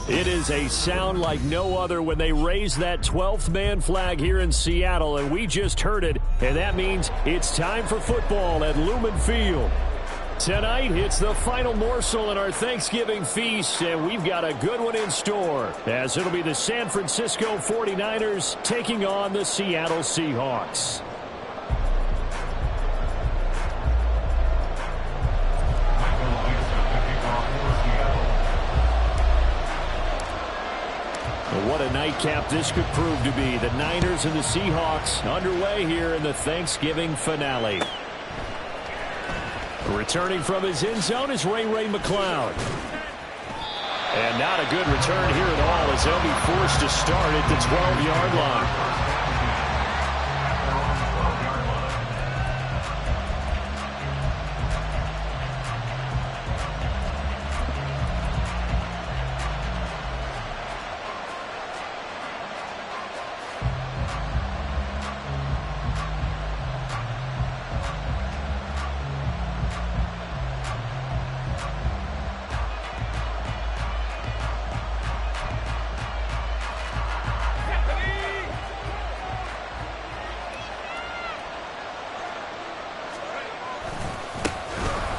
It is a sound like no other when they raise that 12th man flag here in Seattle, and we just heard it, and that means it's time for football at Lumen Field. Tonight, it's the final morsel in our Thanksgiving feast, and we've got a good one in store, as it'll be the San Francisco 49ers taking on the Seattle Seahawks. What a nightcap this could prove to be. The Niners and the Seahawks underway here in the Thanksgiving finale. Returning from his end zone is Ray McCloud. And not a good return here at all, as they'll be forced to start at the 12-yard line.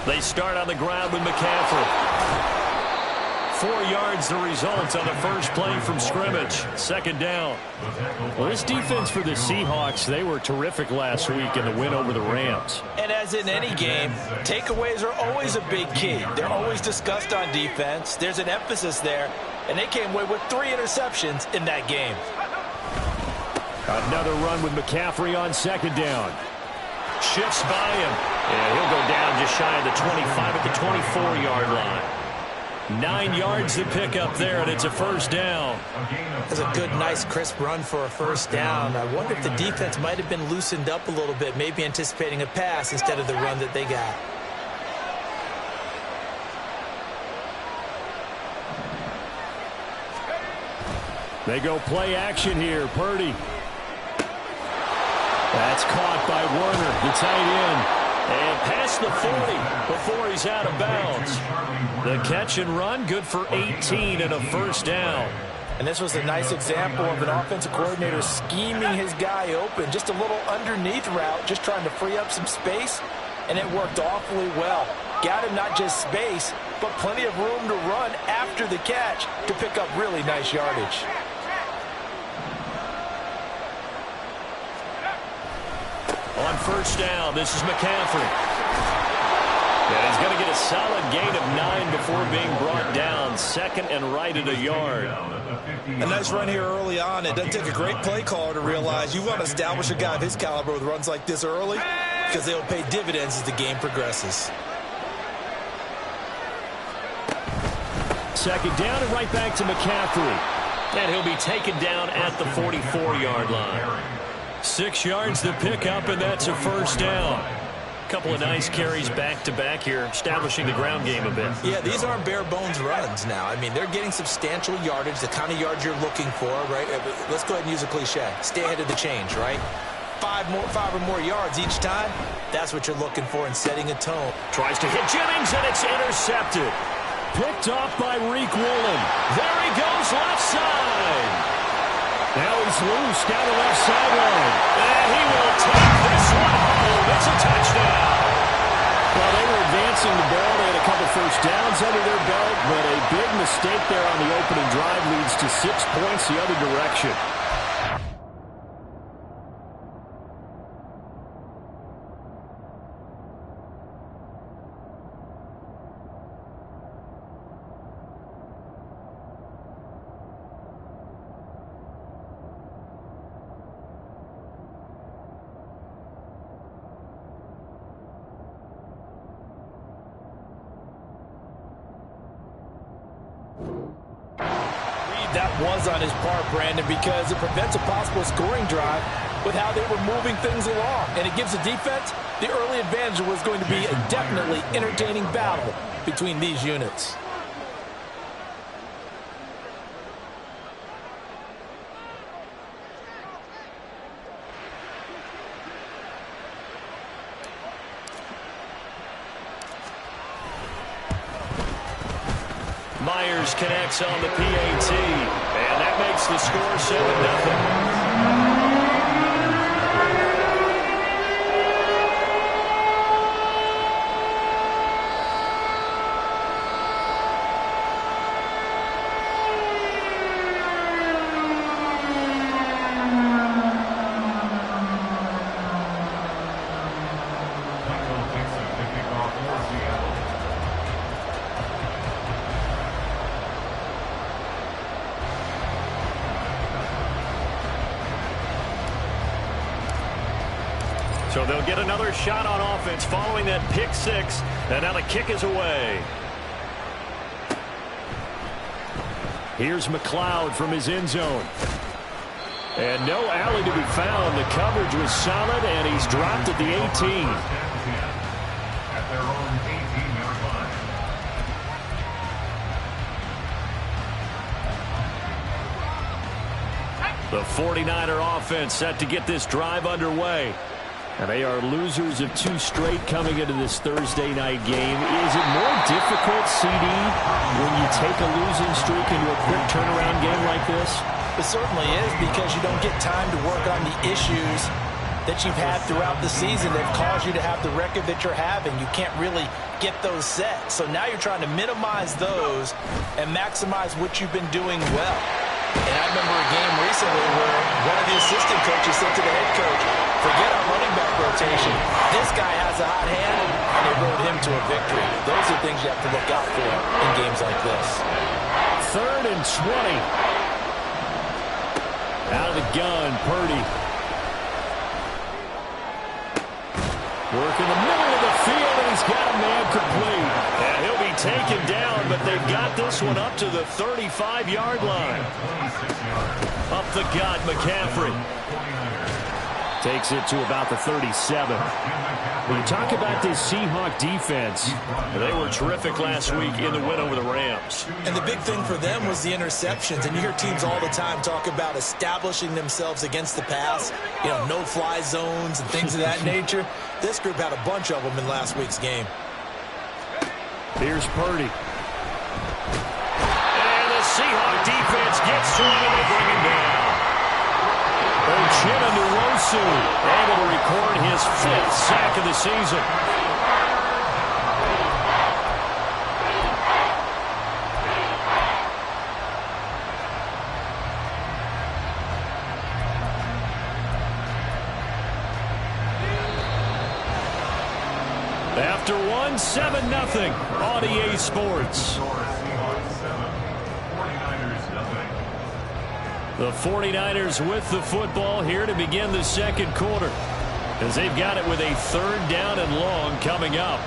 They start on the ground with McCaffrey. 4 yards the result on the first play from scrimmage. Second down. Well, this defense for the Seahawks, they were terrific last week in the win over the Rams. And as in any game, takeaways are always a big key. They're always discussed on defense. There's an emphasis there, and they came away with 3 interceptions in that game. Another run with McCaffrey on second down. Shifts by him. And he'll go down just shy of the 25 at the 24-yard line. 9 yards to pick up there, and it's a first down. That's a good, nice, crisp run for a first down. I wonder if the defense might have been loosened up a little bit, maybe anticipating a pass instead of the run that they got. They go play action here. Purdy. That's caught by Warner, the tight end. And past the 40 before he's out of bounds. The catch and run, good for 18 and a first down. And this was a nice example of an offensive coordinator scheming his guy open. Just a little underneath route, just trying to free up some space. And it worked awfully well. Got him not just space, but plenty of room to run after the catch to pick up really nice yardage. On first down, this is McCaffrey. And he's going to get a solid gain of 9 before being brought down. Second and right at a yard. A nice run here early on. It doesn't take a great play caller to realize you want to establish a guy of his caliber with runs like this early, because they'll pay dividends as the game progresses. Second down and right back to McCaffrey. And he'll be taken down at the 44-yard line. 6 yards to pick up, and that's a first down. A couple of nice carries back-to-back here, establishing the ground game a bit. Yeah, these aren't bare-bones runs now. I mean, they're getting substantial yardage, the kind of yards you're looking for, right? Let's go ahead and use a cliche. Stay ahead of the change, right? 5 or more yards each time. That's what you're looking for in setting a tone. Tries to hit Jennings, and it's intercepted. Picked off by Reek Woolen. There he goes, left side. Now he's loose down the left sideline. And he will take this one home. It's a touchdown. Well, they were advancing the ball. They had a couple first downs under their belt, but a big mistake there on the opening drive leads to 6 points the other direction. That was on his part, Brandon, because it prevents a possible scoring drive with how they were moving things along. And it gives the defense the early advantage. Was going to be a definitely entertaining battle between these units. Myers connects on the PAT, and that makes the score 7-0. So they'll get another shot on offense following that pick six. And now the kick is away. Here's McLeod from his end zone. And no alley to be found. The coverage was solid, and he's dropped at the 18. At their own 18-yard line. The 49er offense set to get this drive underway. And they are losers of 2 straight coming into this Thursday night game. Is it more difficult, CD, when you take a losing streak into a quick turnaround game like this? It certainly is, because you don't get time to work on the issues that you've had throughout the season that caused you to have the record that you're having. You can't really get those set. So now you're trying to minimize those and maximize what you've been doing well. And I remember a game recently where one of the assistant coaches said to the head coach, forget our running back rotation. This guy has a hot hand, and they rode him to a victory. Those are things you have to look out for in games like this. 3rd and 20. Out of the gun, Purdy. Work in the middle of the field, and he's got a man complete. And he'll be taken down, but they've got this one up to the 35-yard line. Up the gut, McCaffrey. Takes it to about the 37. When you talk about this Seahawk defense, they were terrific last week in the win over the Rams. And the big thing for them was the interceptions. And you hear teams all the time talk about establishing themselves against the pass, you know, no-fly zones and things of that nature. This group had a bunch of them in last week's game. Here's Purdy. And the Seahawk defense gets to him, and they bring him down. Uchenna Nwosu able to record his 5th sack of the season. After 1, 7-0 on EA Sports. The 49ers with the football here to begin the second quarter, as they've got it with a 3rd down and long coming up.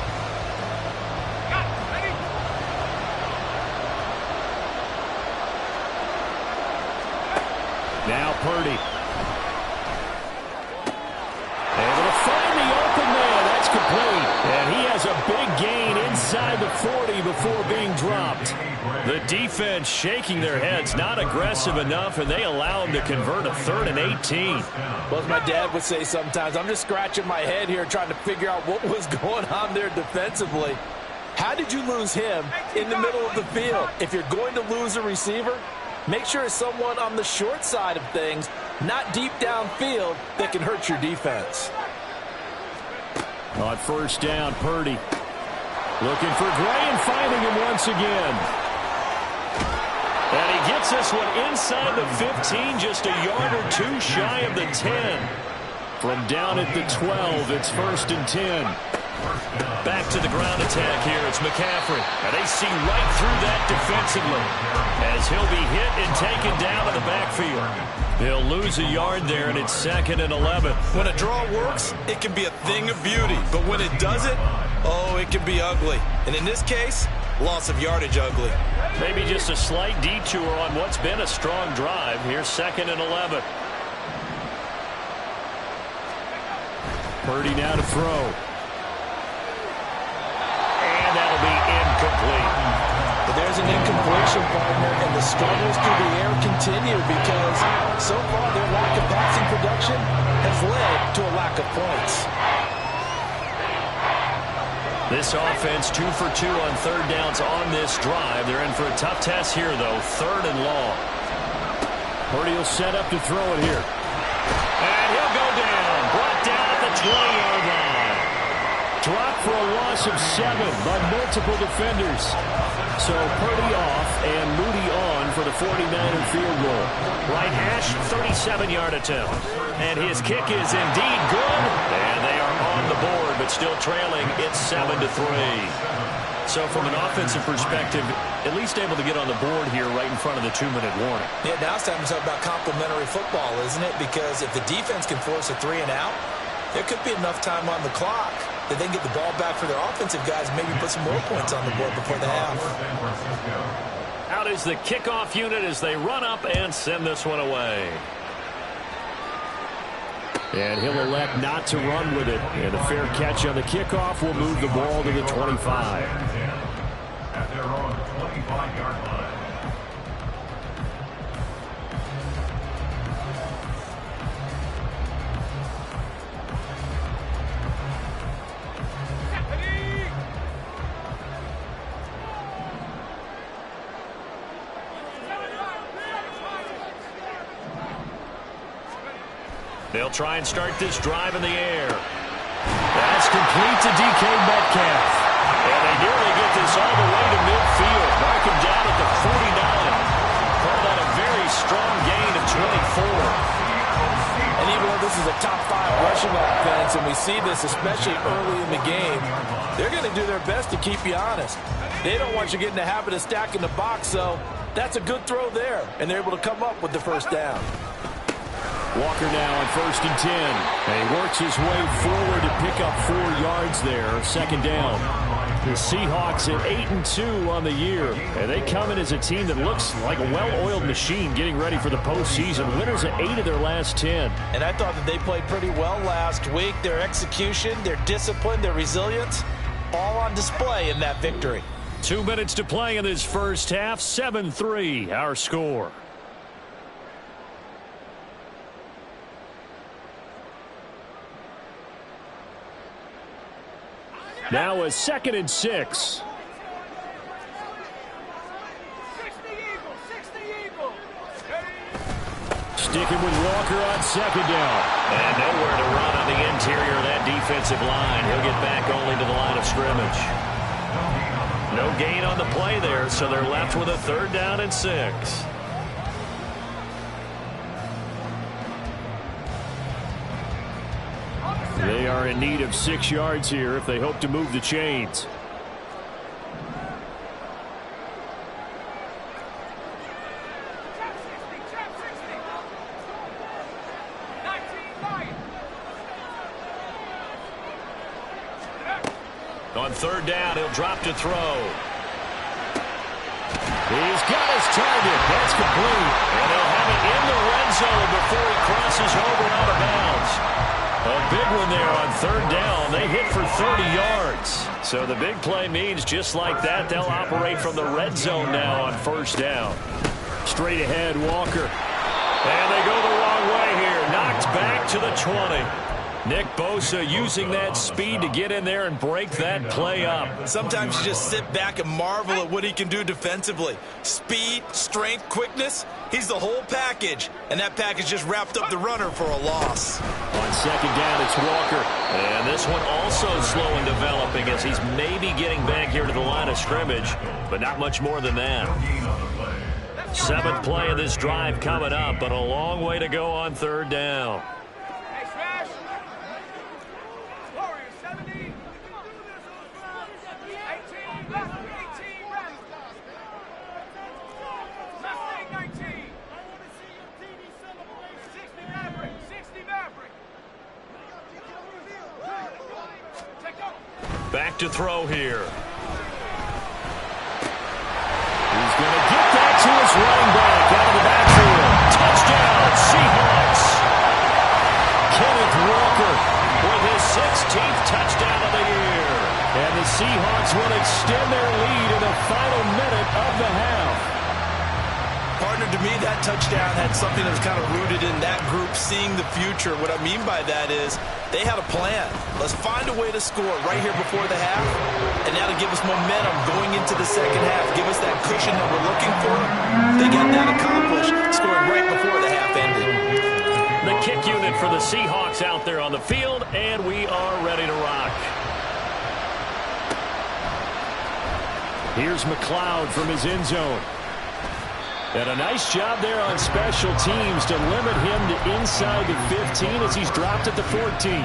Now Purdy. Able to find the open man. That's complete. And he has a big gain inside the 40 before being dropped. The defense shaking their heads, not aggressive enough, and they allow him to convert a 3rd and 18. Well, as my dad would say sometimes, I'm just scratching my head here trying to figure out what was going on there defensively. How did you lose him in the middle of the field? If you're going to lose a receiver, make sure it's someone on the short side of things, not deep downfield, that can hurt your defense. On 1st down, Purdy looking for Gray and finding him once again. And he gets this one inside the 15, just a yard or 2 shy of the 10. From down at the 12, it's 1st and 10. Back to the ground attack here. It's McCaffrey. And they see right through that defensively, as he'll be hit and taken down in the backfield. He'll lose a yard there, and it's 2nd and 11. When a draw works, it can be a thing of beauty. But when it doesn't, oh, it can be ugly. And in this case, loss of yardage ugly. Maybe just a slight detour on what's been a strong drive. Here's 2nd and 11. Purdy now to throw. And that'll be incomplete. But there's an incompletion, partner, and the struggles through the air continue because so far their lack of passing production has led to a lack of points. This offense 2 for 2 on third downs on this drive. They're in for a tough test here, though. 3rd and long. Purdy will set up to throw it here. And he'll go down. Brought down at the 20-yard line. Dropped for a loss of 7 by multiple defenders. So Purdy off and Moody on for the 49er field goal. Right hash, 37-yard attempt. And his kick is indeed good. And they are on the board, but still trailing. It's 7-3. So from an offensive perspective, at least able to get on the board here right in front of the 2-minute warning. Yeah, now it's time to talk about complementary football, isn't it? Because if the defense can force a 3 and out, there could be enough time on the clock that they can get the ball back for their offensive guys and maybe put some more points on the board before the half. Out is the kickoff unit as they run up and send this one away. And he'll elect not to run with it. And a fair catch on the kickoff will move the ball to the 25. At their own 25-yard line. They'll try and start this drive in the air. That's complete to DK Metcalf. And they nearly get this all the way to midfield. Mark him down at the 49. Call that a very strong gain of 24. And even though this is a top 5 rushing offense, and we see this especially early in the game, they're going to do their best to keep you honest. They don't want you getting the habit of stacking the box, so that's a good throw there, and they're able to come up with the first down. Walker now on 1st and 10. And he works his way forward to pick up 4 yards there. 2nd down. The Seahawks at 8-2 on the year. And they come in as a team that looks like a well-oiled machine getting ready for the postseason. Winners at 8 of their last 10. And I thought that they played pretty well last week. Their execution, their discipline, their resilience, all on display in that victory. 2 minutes to play in this first half. 7-3, our score. Now a 2nd and 6. Sticking with Walker on 2nd down. And nowhere to run on the interior of that defensive line. He'll get back only to the line of scrimmage. No gain on the play there, so they're left with a 3rd down and 6. They are in need of 6 yards here if they hope to move the chains. On 3rd down, he'll drop to throw. He's got his target. That's complete. And they'll have it in the red zone before he crosses over out of bounds. A big one there on 3rd down. They hit for 30 yards. So the big play means just like that, they'll operate from the red zone now on 1st down. Straight ahead, Walker. And they go the wrong way here. Knocked back to the 20. Nick Bosa using that speed to get in there and break that play up. Sometimes you just sit back and marvel at what he can do defensively. Speed, strength, quickness, he's the whole package. And that package just wrapped up the runner for a loss. On 2nd down, it's Walker. And this one also slow in developing as he's maybe getting back here to the line of scrimmage, but not much more than that. 7th play of this drive coming up, but a long way to go on 3rd down. Back to throw here. He's going to get that to his running back out of the backfield. Touchdown, Seahawks. Kenneth Walker with his 16th touchdown of the year. And the Seahawks will extend their lead in the final minute of the half. Partner, to me, that touchdown had something that was kind of rooted in that group seeing the future. What I mean by that is They had a plan. Let's find a way to score right here before the half, and that'll give us momentum going into the second half. Give us that cushion that we're looking for. They got that accomplished, scoring right before the half ended. The kick unit for the Seahawks out there on the field, and we are ready to rock. Here's McLeod from his end zone. And a nice job there on special teams to limit him to inside the 15 as he's dropped at the 14.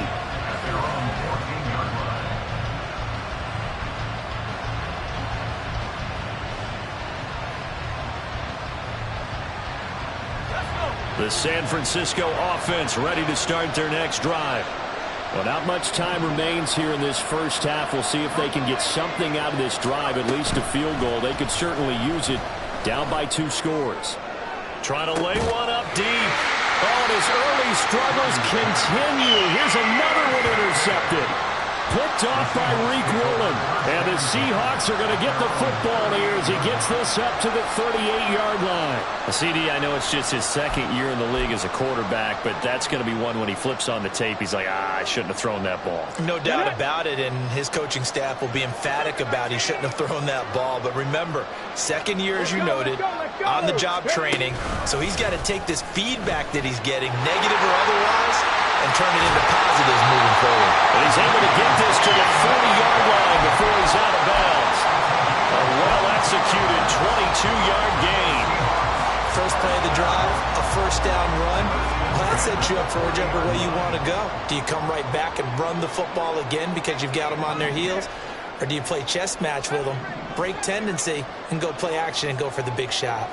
The San Francisco offense ready to start their next drive. Well, not much time remains here in this first half. We'll see if they can get something out of this drive, at least a field goal. They could certainly use it. Down by 2 scores. Trying to lay one up deep. Oh, and his early struggles continue. Here's another one intercepted. Picked off by Reek Woolen. And the Seahawks are going to get the football here as he gets this up to the 38-yard line. CD, I know it's just his second year in the league as a quarterback, but that's going to be one when he flips on the tape. He's like, I shouldn't have thrown that ball. No doubt about it, and his coaching staff will be emphatic about he shouldn't have thrown that ball. But remember, second year, as you noted, on-the-job training, so he's got to take this feedback that he's getting, negative or otherwise, and turn it into positives moving forward. And he's able to get this to the 40-yard line before he's out of bounds. A well-executed 22-yard gain. First play of the drive, a first down run. Well, that sets you up for whichever way you want to go. Do you come right back and run the football again because you've got them on their heels? Or do you play chess match with them, break tendency, and go play action and go for the big shot?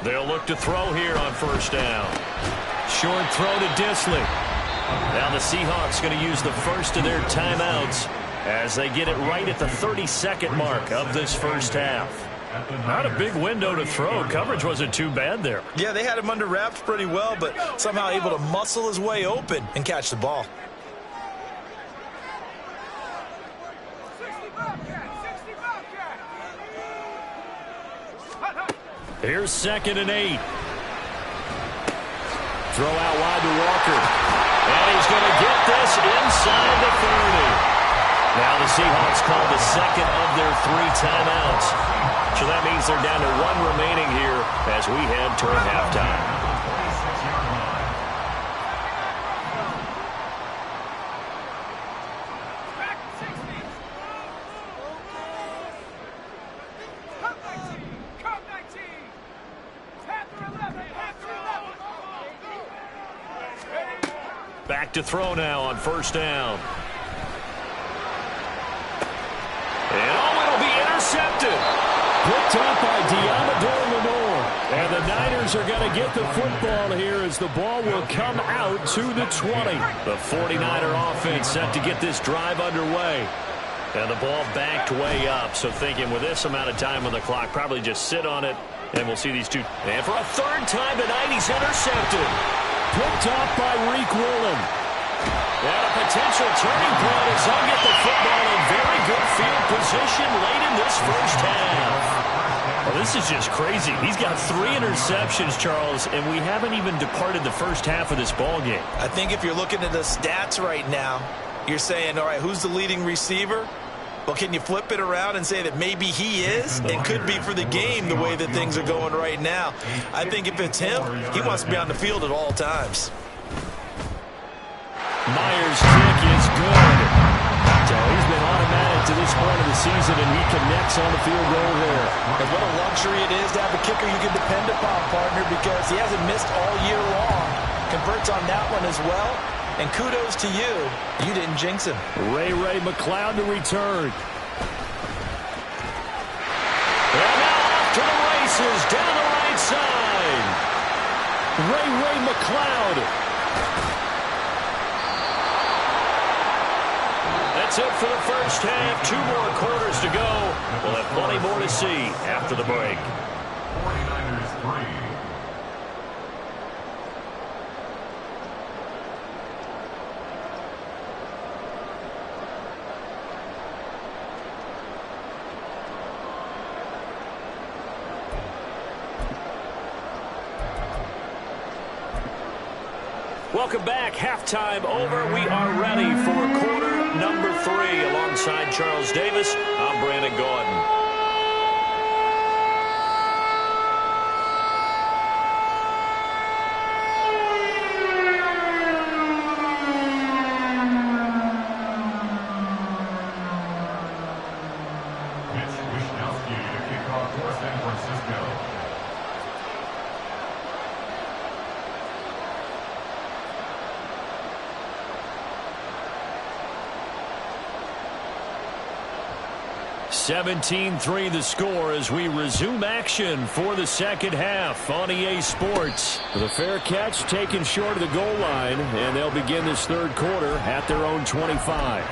They'll look to throw here on first down. Short throw to Disley. Now the Seahawks going to use the first of their timeouts as they get it right at the 32nd mark of this first half. Not a big window to throw. Coverage wasn't too bad there. Yeah, they had him under wraps pretty well, but somehow able to muscle his way open and catch the ball. Here's 2nd and 8. Throw out wide to Walker. And he's going to get this inside the 30. Now the Seahawks call the second of their 3 timeouts. So that means they're down to 1 remaining here as we head toward halftime. Back to throw now on first down. And it'll be intercepted. Picked up by Diamador Lenore. And the Niners are going to get the football here as the ball will come out to the 20. The 49er offense set to get this drive underway. And the ball backed way up. So thinking with this amount of time on the clock, probably just sit on it. And we'll see these two. And for a 3rd time tonight, he's intercepted. Picked off by Reek Woolen. And a potential turning point as they'll get the football in very good field position late in this first half. Well, this is just crazy. He's got 3 interceptions, Charles, and we haven't even departed the first half of this ball game. I think if you're looking at the stats right now, you're saying, all right, who's the leading receiver? Well, can you flip it around and say that maybe he is and could be for the game the way that things are going right now? I think if it's him, he wants to be on the field at all times. Myers' kick is good. So he's been automatic to this point of the season, and he connects on the field goal there. And what a luxury it is to have a kicker you can depend upon, partner, because he hasn't missed all year long. Converts on that one as well. And kudos to you. You didn't jinx him. Ray McLeod to return. And now off to the races down the right side. Ray McLeod. That's it for the first half. 2 more quarters to go. We'll have plenty more to see after the break. 49ers 3. Welcome back. Halftime over. We are ready for quarter number 3. Alongside Charles Davis, I'm Brandon Gordon. San Francisco. (17-3) the score as we resume action for the second half on EA Sports. The fair catch taken short of the goal line, and they'll begin this third quarter at their own 25.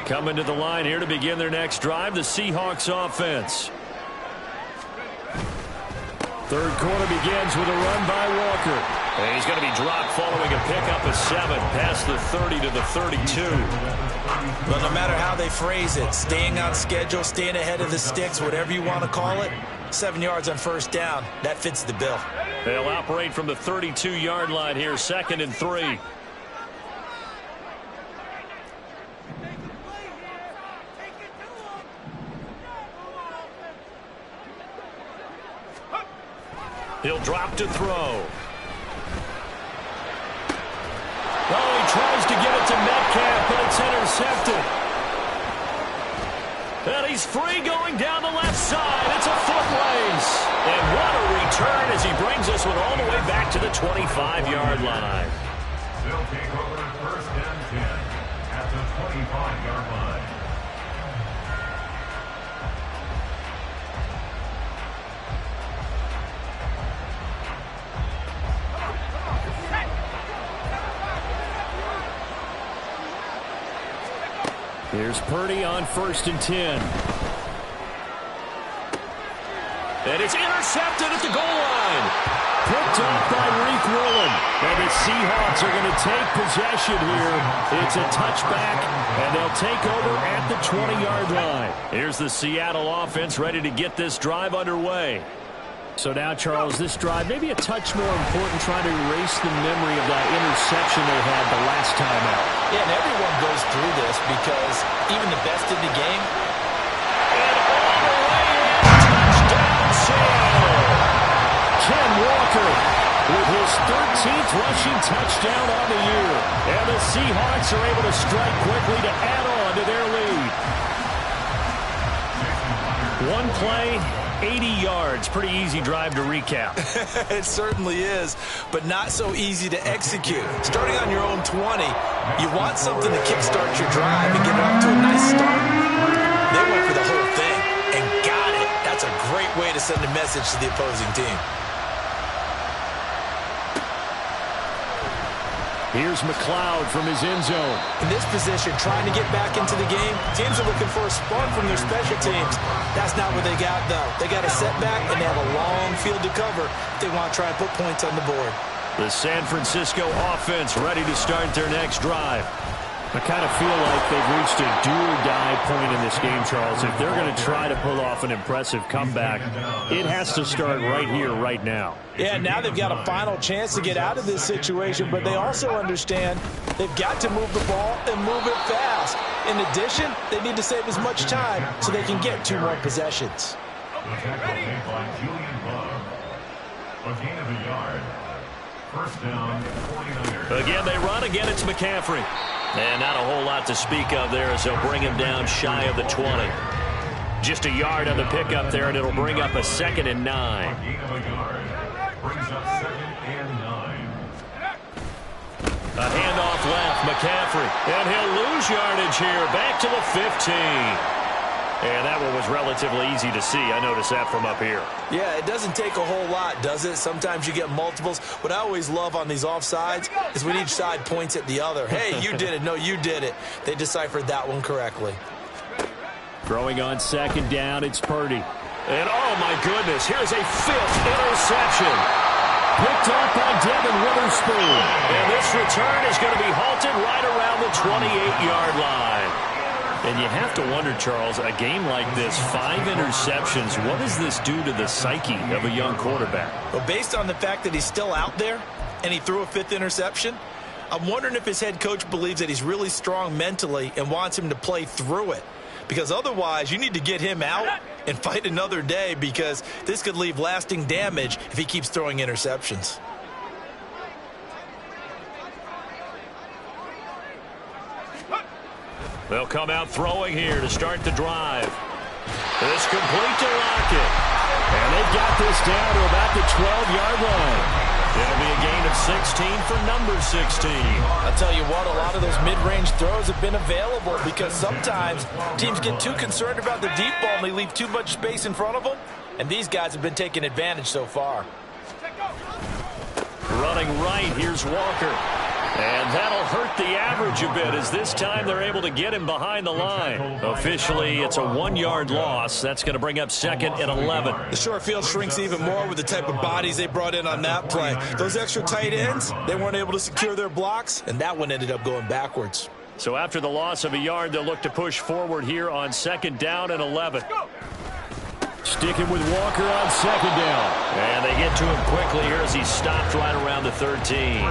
Coming to the line here to begin their next drive, the Seahawks offense. Third quarter begins with a run by Walker. And he's going to be dropped following a pickup of 7 past the 30 to the 32. But no matter how they phrase it, staying on schedule, staying ahead of the sticks, whatever you want to call it, 7 yards on first down, that fits the bill. They'll operate from the 32-yard line here, 2nd and 3. He'll drop to throw. Oh, he tries to get it to Metcalf, but it's intercepted. And he's free going down the left side. It's a foot race. And what a return as he brings this one all the way back to the 25-yard line. They'll take over 1st and 10 at the 25-yard line. Here's Purdy on 1st and 10. And it's intercepted at the goal line. Picked up by Reek Willen. And the Seahawks are going to take possession here. It's a touchback, and they'll take over at the 20-yard line. Here's the Seattle offense ready to get this drive underway. So now, Charles, this drive maybe a touch more important, trying to erase the memory of that interception they had the last time out. Yeah, and everyone goes through this because even the best in the game. And all the way in, touchdown, Seattle. Ken Walker with his 13th rushing touchdown on the year. And the Seahawks are able to strike quickly to add on to their lead. One play, 80 yards. Pretty easy drive to recap. It certainly is, but not so easy to execute. Starting on your own 20, you want something to kickstart your drive and get it off to a nice start. They went for the whole thing and got it. That's a great way to send a message to the opposing team. Here's McLeod from his end zone. In this position, trying to get back into the game, teams are looking for a spark from their special teams. That's not what they got, though. They got a setback, and they have a long field to cover if they want to try and put points on the board. The San Francisco offense ready to start their next drive. I kind of feel like they've reached a do-or-die point in this game, Charles. If they're going to try to pull off an impressive comeback, it has to start right here, right now. Yeah, now they've got a final chance to get out of this situation, but they also understand they've got to move the ball and move it fast. In addition, they need to save as much time so they can get 2 more possessions. The tackle made by Julian Love. A gain of a yard. 1st down, 49ers. Again, they run. Again, it's McCaffrey. And not a whole lot to speak of there as they'll bring him down shy of the 20. Just a yard on the pickup there, and it'll bring up a 2nd and 9. A gain of a yard. Brings up 2nd and 9. A handoff left, McCaffrey. And he'll lose yardage here, back to the 15. And that one was relatively easy to see. I noticed that from up here. Yeah, it doesn't take a whole lot, does it? Sometimes you get multiples. What I always love on these offsides is when each side points at the other. Hey, you did it. No, you did it. They deciphered that one correctly. Throwing on 2nd down, it's Purdy. And oh my goodness, here's a 5th interception. Picked up by Devin Witherspoon. And this return is going to be halted right around the 28-yard line. And you have to wonder, Charles, a game like this, 5 interceptions, what does this do to the psyche of a young quarterback? Well, based on the fact that he's still out there and he threw a 5th interception, I'm wondering if his head coach believes that he's really strong mentally and wants him to play through it. Because otherwise, you need to get him out and fight another day, because this could leave lasting damage if he keeps throwing interceptions. They'll come out throwing here to start the drive. This complete to Lockett. And they've got this down to about the 12-yard line. It'll be a gain of 16 for number 16. I'll tell you what, a lot of those mid-range throws have been available, because sometimes teams get too concerned about the deep ball and they leave too much space in front of them. And these guys have been taking advantage so far. Running right, here's Walker. And that'll hurt the average a bit, as this time they're able to get him behind the line. Officially, it's a 1-yard loss. That's going to bring up 2nd and 11. The short field shrinks even more with the type of bodies they brought in on that play. Those extra tight ends, they weren't able to secure their blocks, and that one ended up going backwards. So after the loss of a yard, they'll look to push forward here on 2nd down and 11. Sticking with Walker on 2nd down. And they get to him quickly here as he stopped right around the 13.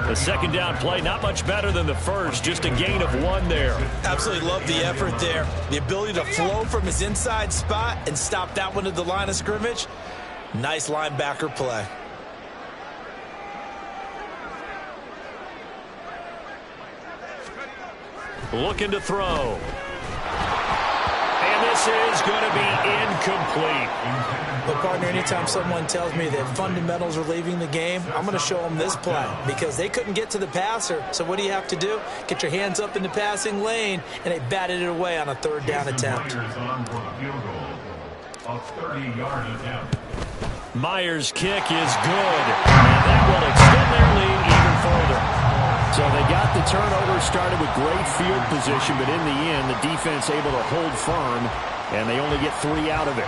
The 2nd down play, not much better than the first, just a gain of 1 there. Absolutely love the effort there. The ability to flow from his inside spot and stop that one at the line of scrimmage. Nice linebacker play. Looking to throw. And this is going to be incomplete. But, partner, anytime someone tells me that fundamentals are leaving the game, I'm going to show them this play, because they couldn't get to the passer. So what do you have to do? Get your hands up in the passing lane, and they batted it away on a 3rd down attempt. Myers' kick is good, and that will extend their lead even further. So they got the turnover started with great field position, but in the end, the defense able to hold firm, and they only get 3 out of it.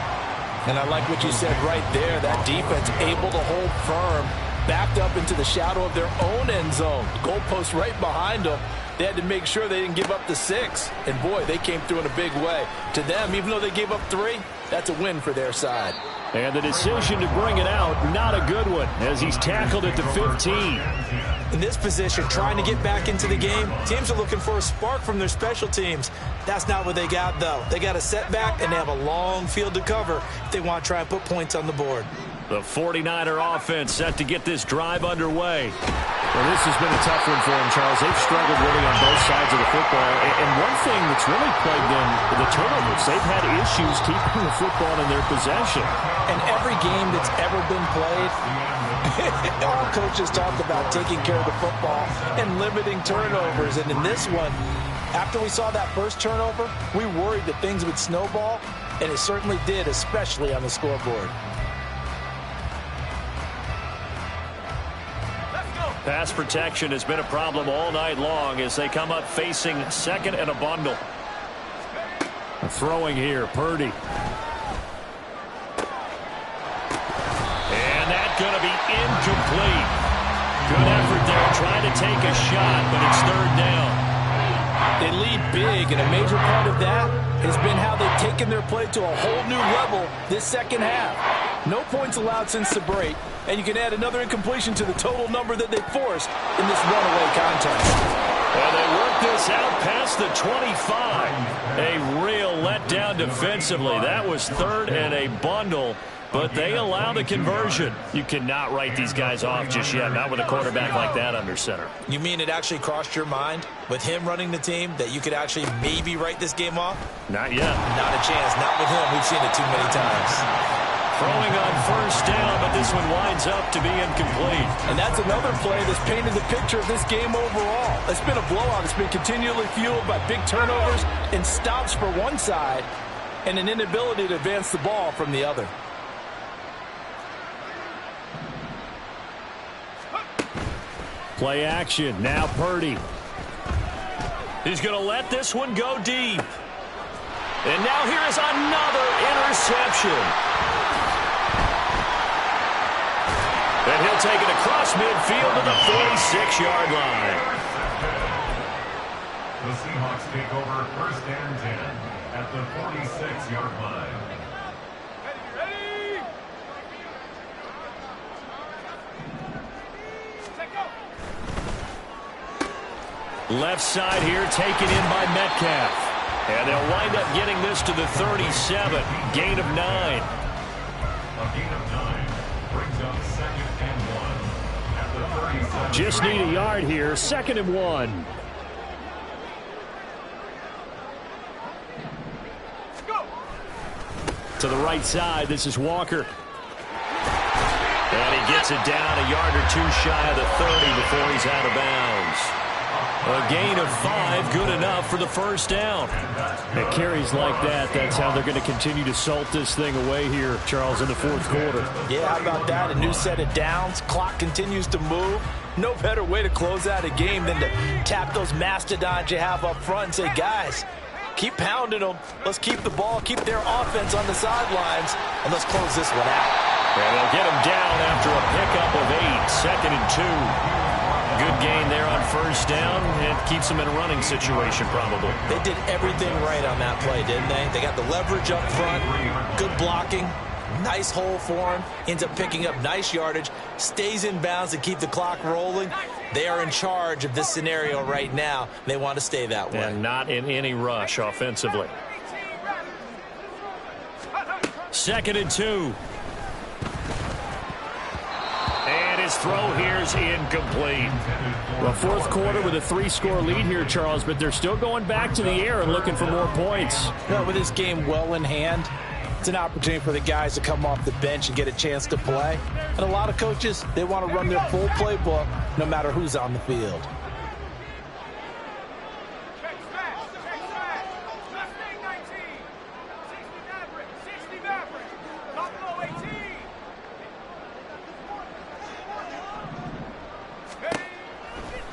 And I like what you said right there. That defense able to hold firm, backed up into the shadow of their own end zone. Goalpost right behind them. They had to make sure they didn't give up the 6. And, boy, they came through in a big way. To them, even though they gave up 3, that's a win for their side. And the decision to bring it out, not a good one, as he's tackled at the 15. In this position, trying to get back into the game, teams are looking for a spark from their special teams. That's not what they got, though. They got a setback, and they have a long field to cover if they want to try and put points on the board. The 49er offense set to get this drive underway. Well, this has been a tough one for them, Charles. They've struggled really on both sides of the football. And one thing that's really plagued them, the turnovers. They've had issues keeping the football in their possession. And every game that's ever been played, all coaches talk about taking care of the football and limiting turnovers. And in this one, after we saw that first turnover, we worried that things would snowball, and it certainly did, especially on the scoreboard. Pass protection has been a problem all night long as they come up facing 2nd and a bundle. Throwing here, Purdy. And that's going to be incomplete. Good effort there, trying to take a shot, but it's 3rd down. They lead big, and a major part of that has been how they've taken their play to a whole new level this 2nd half. No points allowed since the break, and you can add another incompletion to the total number that they forced in this runaway contest. And they work this out past the 25. A real letdown defensively. That was 3rd and a bundle, but they allow the conversion. You cannot write these guys off just yet, not with a quarterback like that under center. You mean it actually crossed your mind with him running the team that you could actually maybe write this game off? Not yet. Not a chance. Not with him. We've seen it too many times. Throwing on 1st down, but this one winds up to be incomplete. And that's another play that's painted the picture of this game overall. It's been a blowout. It's been continually fueled by big turnovers and stops for one side and an inability to advance the ball from the other. Play action. Now Purdy. He's going to let this one go deep. And now here is another interception. And he'll take it across midfield to the 46-yard line. The Seahawks take over 1st and 10 at the 46-yard line. Left side here taken in by Metcalf. And they'll wind up getting this to the 37. Gain of 9. A gain of 9 brings up 2nd and 1 at the 37. Just need a yard here. 2nd and 1. To the right side, this is Walker. And he gets it down a yard or 2 shy of the 30 before he's out of bounds. A gain of 5, good enough for the 1st down. It carries like that. That's how they're going to continue to salt this thing away here, Charles, in the 4th quarter. Yeah, how about that? A new set of downs. Clock continues to move. No better way to close out a game than to tap those mastodons you have up front and say, guys, keep pounding them. Let's keep the ball, keep their offense on the sidelines, and let's close this one out. And they'll get him down after a pickup of 8. 2nd and 2. Good gain there on 1st down. It keeps them in a running situation, probably. They did everything right on that play, didn't they? They got the leverage up front, good blocking, nice hole for him, ends up picking up nice yardage, stays in bounds to keep the clock rolling. They are in charge of this scenario right now. They want to stay that way. And not in any rush offensively. 2nd and 2. And his throw here is incomplete. Well, 4th quarter with a 3-score lead here, Charles, but they're still going back to the air and looking for more points. Well, with this game well in hand, it's an opportunity for the guys to come off the bench and get a chance to play. And a lot of coaches, they want to run their full playbook no matter who's on the field.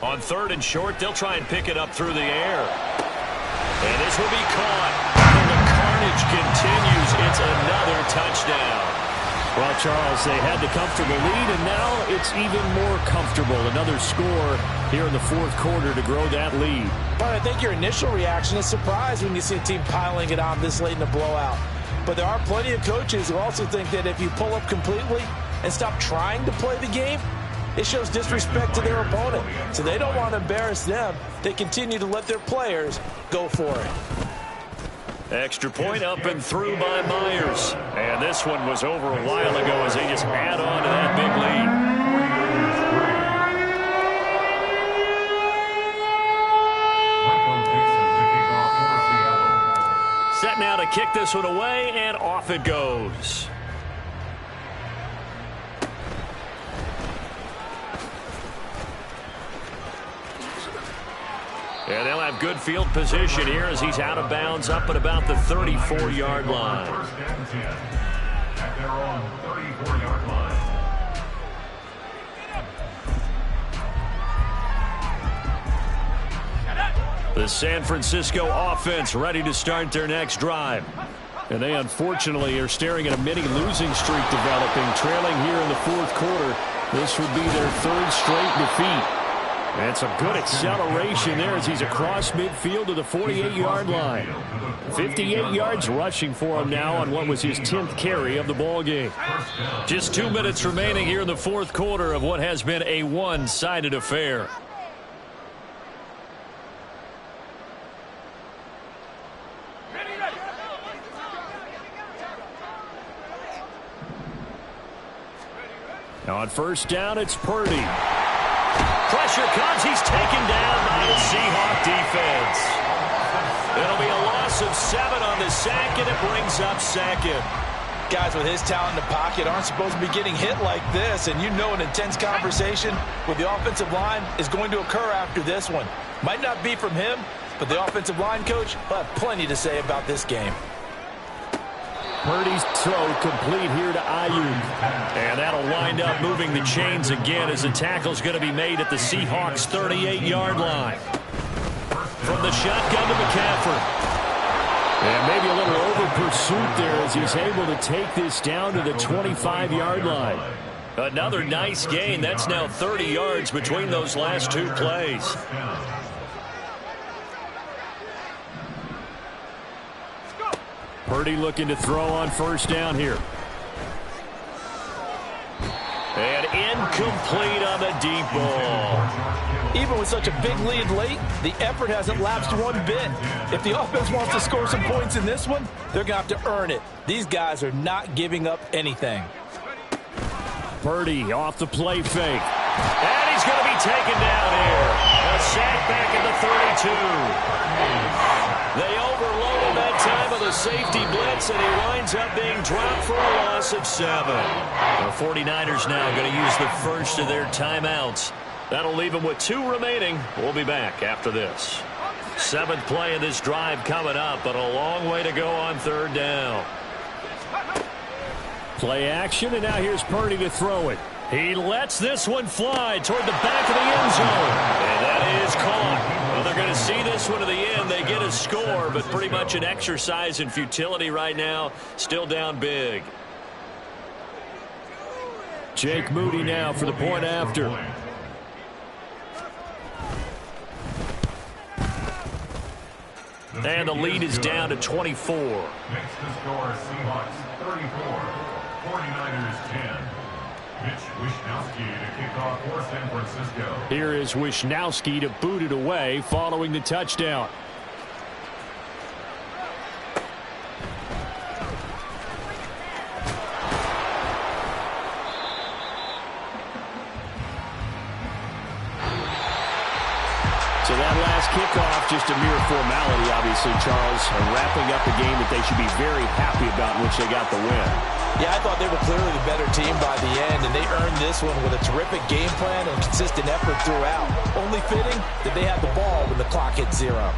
On 3rd and short, they'll try and pick it up through the air. And this will be caught. And the carnage continues. It's another touchdown. Well, Charles, they had the comfortable lead, and now it's even more comfortable. Another score here in the 4th quarter to grow that lead. But I think your initial reaction is surprise when you see a team piling it on this late in the blowout. But there are plenty of coaches who also think that if you pull up completely and stop trying to play the game, it shows disrespect to their opponent. So they don't want to embarrass them. They continue to let their players go for it. Extra point up and through by Myers. And this one was over a while ago as they just add on to that big lead. Set now to kick this one away, and off it goes. And they'll have good field position here as he's out of bounds up at about the 34-yard line. 1st and 10 at their own 34-yard line. The San Francisco offense ready to start their next drive. And they unfortunately are staring at a mini losing streak developing, trailing here in the 4th quarter. This would be their 3rd straight defeat. And some good acceleration there as he's across midfield to the 48-yard line. 58 yards rushing for him now on what was his 10th carry of the ball game. Just 2 minutes remaining here in the 4th quarter of what has been a one-sided affair. Now on 1st down, it's Purdy. Pressure comes. He's taken down by the Seahawk defense. It'll be a loss of 7 on the sack, and it brings up 2nd. Guys with his talent in the pocket aren't supposed to be getting hit like this, and you know an intense conversation with the offensive line is going to occur after this one. Might not be from him, but the offensive line coach will have plenty to say about this game. Purdy's throw complete here to Ayuk. And that'll wind up moving the chains again as the tackle's going to be made at the Seahawks' 38-yard line. From the shotgun to McCaffrey. And maybe a little over-pursuit there as he's able to take this down to the 25-yard line. Another nice gain. That's now 30 yards between those last 2 plays. Purdy looking to throw on first down here. And incomplete on the deep ball. Even with such a big lead late, the effort hasn't lapsed one bit. If the offense wants to score some points in this one, they're going to have to earn it. These guys are not giving up anything. Purdy off the play fake. And he's going to be taken down here. A sack back at the 32. They overloaded that time of the safety blitz, and he winds up being dropped for a loss of 7. The 49ers now going to use the first of their timeouts. That'll leave them with 2 remaining. We'll be back after this. 7th play of this drive coming up, but a long way to go on 3rd down. Play action, and now here's Purdy to throw it. He lets this one fly toward the back of the end zone. And that is caught. Well, they're going to see this one to the end. They get a score, but pretty much an exercise in futility right now. Still down big. Jake Moody now for the point after. And the lead is down to 24. Next to score, Seahawks 34, 49ers 10. Mitch Wishnowsky to kick off for San Francisco. Here is Wishnowsky to boot it away following the touchdown. So that last kickoff, just a mere formality, obviously, Charles, wrapping up a game that they should be very happy about in which they got the win. Yeah, I thought they were clearly the better team by the end, and they earned this one with a terrific game plan and consistent effort throughout. Only fitting that they had the ball when the clock hit 0.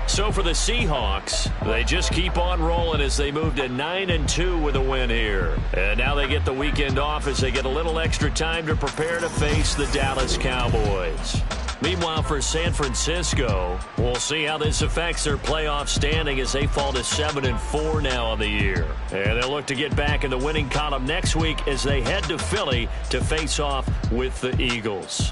So for the Seahawks, they just keep on rolling as they move to 9-2 with a win here. And now they get the weekend off as they get a little extra time to prepare to face the Dallas Cowboys. Meanwhile, for San Francisco, we'll see how this affects their playoff standing as they fall to 7-4 now on the year. And they'll look to get back in the winning column next week as they head to Philly to face off with the Eagles.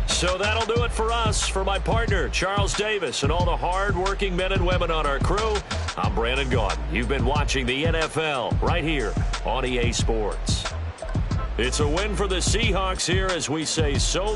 So that'll do it for us. For my partner, Charles Davis, and all the hard-working men and women on our crew, I'm Brandon Gaudin. You've been watching the NFL right here on EA Sports. It's a win for the Seahawks here as we say so long.